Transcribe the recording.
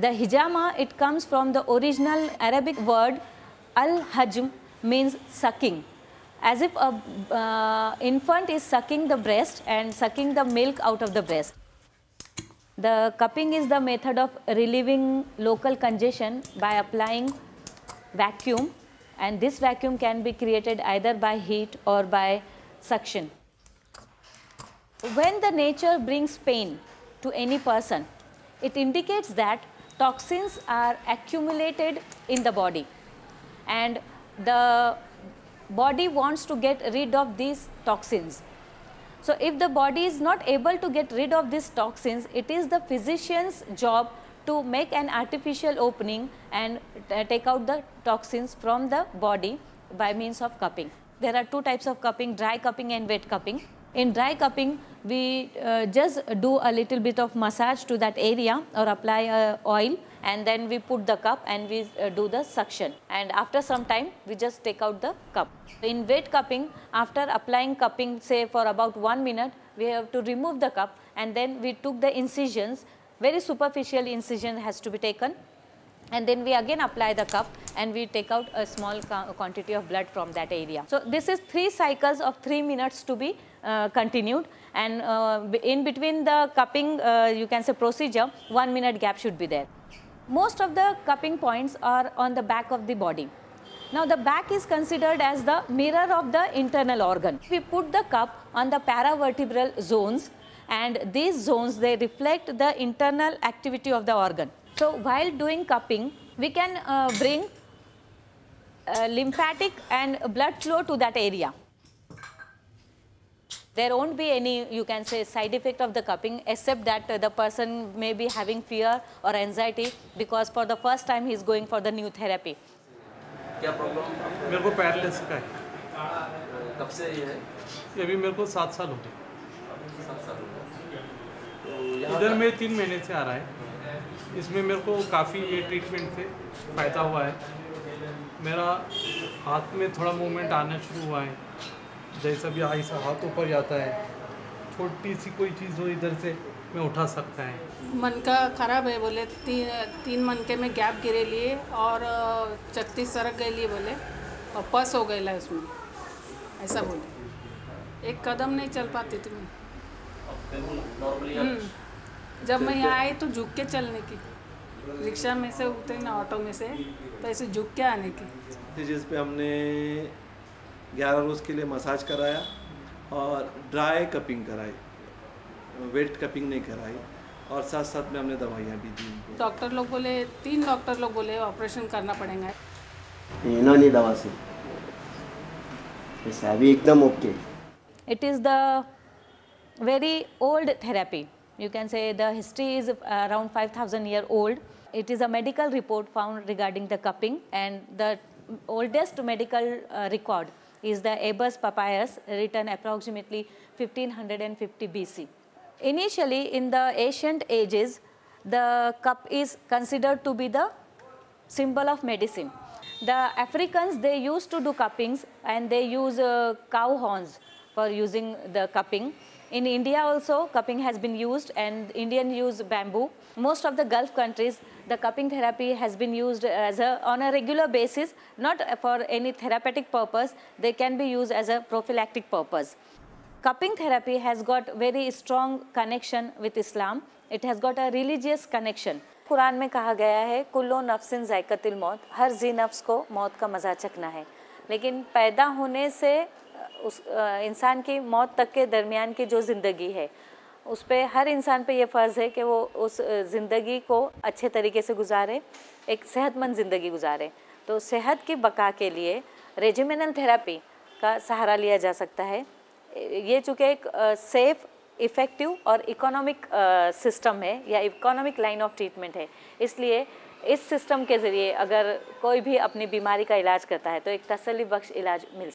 The hijama, it comes from the original Arabic word al-hajm, means sucking. As if a infant is sucking the breast and sucking the milk out of the breast. The cupping is the method of relieving local congestion by applying vacuum, and this vacuum can be created either by heat or by suction. When the nature brings pain to any person, it indicates that toxins are accumulated in the body and the body wants to get rid of these toxins. So if the body is not able to get rid of these toxins, it is the physician's job to make an artificial opening and take out the toxins from the body by means of cupping. There are two types of cupping, dry cupping and wet cupping. In dry cupping, we just do a little bit of massage to that area or apply oil, and then we put the cup and we do the suction, and after some time we just take out the cup. In wet cupping, after applying cupping say for about 1 minute, we have to remove the cup and then we took the incisions, very superficial incision has to be taken, and then we again apply the cup and we take out a small quantity of blood from that area. So this is 3 cycles of 3 minutes to be continued, and in between the cupping you can say procedure, 1 minute gap should be there. Most of the cupping points are on the back of the body. Now the back is considered as the mirror of the internal organ. We put the cup on the paravertebral zones, and these zones, they reflect the internal activity of the organ. So while doing cupping, we can bring lymphatic and blood flow to that area. There won't be any, you can say, side effect of the cupping, except that the person may be having fear or anxiety because for the first time he is going for the new therapy. क्या problem? मेरे को paralysis का है। कब से ये है? ये अभी मेरे को 7 साल हो गए। 7 साल हो गए। तो इधर में 3 महीने से आ रहा है। इसमें मेरे को काफ़ी ये ट्रीटमेंट से फ़ायदा हुआ है। मेरा हाथ में थोड़ा मूवमेंट आना शुरू हुआ है, जैसा भी ऐसा हाथ ऊपर जाता है, छोटी सी कोई चीज़ हो इधर से मैं उठा सकता है। मन का खराब है बोले, 3 मनके में गैप गिरे लिए और चक्ति सरक गई लिए बोले, और पस हो गई उसमें, ऐसा बोले। एक कदम नहीं चल पाती थी मैं। जब मैं यहाँ आई तो झुक के चलने की, रिक्शा में से उतरी ना ऑटो में से, तो ऐसे झुक के आने की। जिस पे हमने 11 रोज़ के लिए मसाज कराया और ड्राई कपिंग कराई, वेट कपिंग नहीं कराई, और साथ साथ में हमने दवाइयाँ भी दी। डॉक्टर लोग बोले, 3 डॉक्टर लोग बोले ऑपरेशन करना पड़ेगा। यूनानी दवा से ऐसा अभी एकदम okay. It is the very old therapy. You can say the history is around 5,000 years old. It is a medical report found regarding the cupping, and the oldest medical record is the Ebers Papyrus, written approximately 1550 BC. Initially, in the ancient ages, the cup is considered to be the symbol of medicine. The Africans, they used to do cuppings, and they use cow horns for using the cupping. In India also, cupping has been used, and Indian use bamboo. Most of the Gulf countries, the cupping therapy has been used on a regular basis, not for any therapeutic purpose. They can be used as a prophylactic purpose. Cupping therapy has got very strong connection with Islam. It has got a religious connection. Quran में कहा गया है, कुल्लो नफ्सिन ज़ायक़तुल मौत, हर जी नफ्स को मौत का मज़ा चखना है। लेकिन पैदा होने से उस इंसान की मौत तक के दरमियान की जो ज़िंदगी है, उस पे हर इंसान पे ये फ़र्ज़ है कि वो उस ज़िंदगी को अच्छे तरीके से गुजारे, एक सेहतमंद ज़िंदगी गुजारे। तो सेहत की बका के लिए रेजिमिनल थेरेपी का सहारा लिया जा सकता है। ये चूँकि एक सेफ़, इफ़ेक्टिव और इकोनॉमिक सिस्टम है या इकोनॉमिक लाइन ऑफ ट्रीटमेंट है, इसलिए इस सिस्टम के ज़रिए अगर कोई भी अपनी बीमारी का इलाज करता है तो एक तसल्ली बख्श इलाज मिल